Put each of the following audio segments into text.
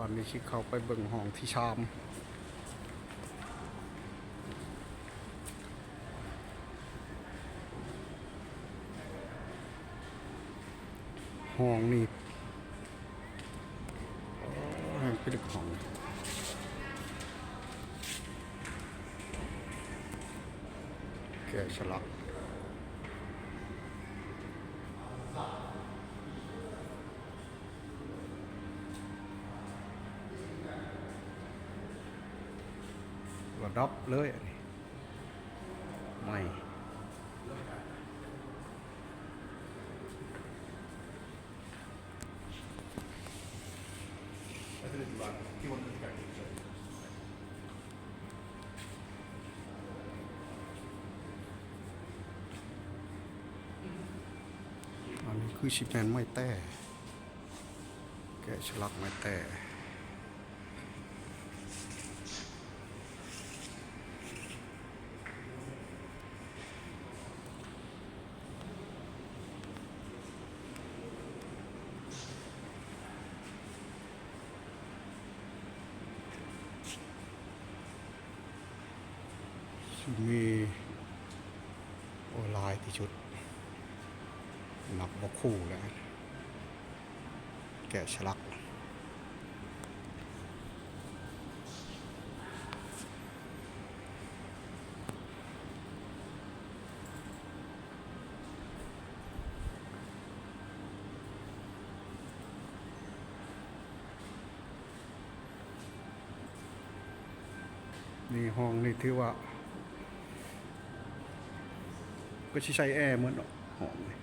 อนนี้ชิเข้าไปเบิ่งห้องที่ชามห้องนี่ให้ไปดึกห้องแกะสลักระดับเลยอันนี้ไม่อันนี้คือชิปแมนไม่แต่แกะสลักไม่แต่มีโอลายที่ชุดหนักบกคู่แล้วแกะสลักนี่ห้องนี่ถือว่าก็ใช้แอร์เหมือนห้องนี่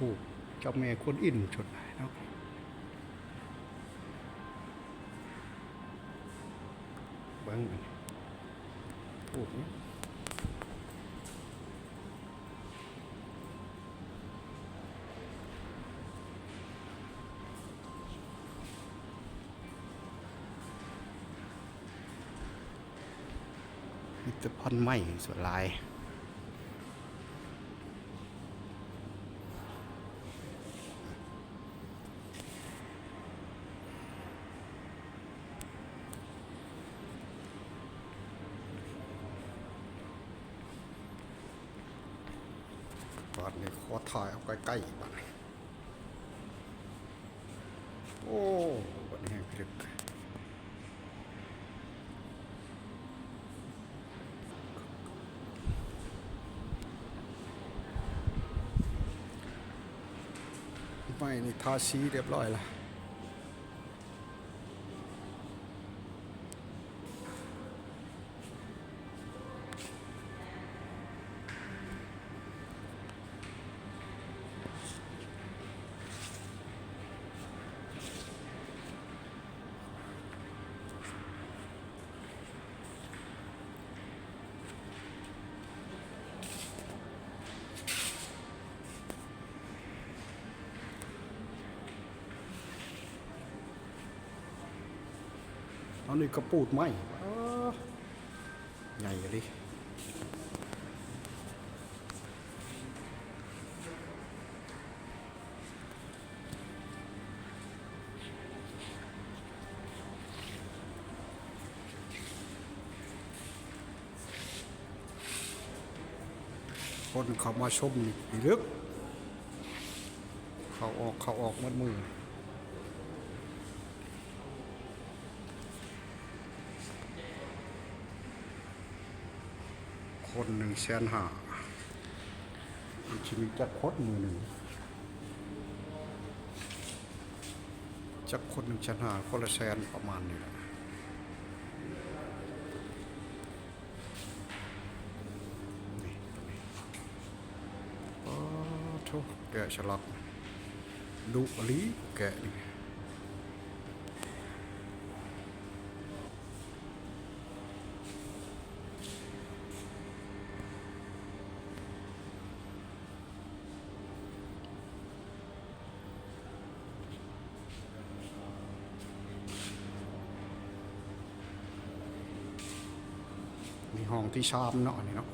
โอ้เจ้าแม่คนอินชุดไหนเนาะเบิ้งโอ้มีแต่พันไม้ส่วนลายบาดนี้ขอถ่ายเอาใกล้ๆบาดโอ้บาดนี้ให้ลึกไม่นี่ทาสีเรียบร้อยละอันนี้ก็ปูดไหมใหญ่เลยคนเขามาชมนี่ลึกเขาออกมัดมือคน150,000มันจะมีจักรคนมือหนึ่งจักรคน150,000คนละ100,000ประมาณนี้แหละ แกะสลักดุอลีแกะนี่มีห้องที่ชามเนาะนี่เนาะ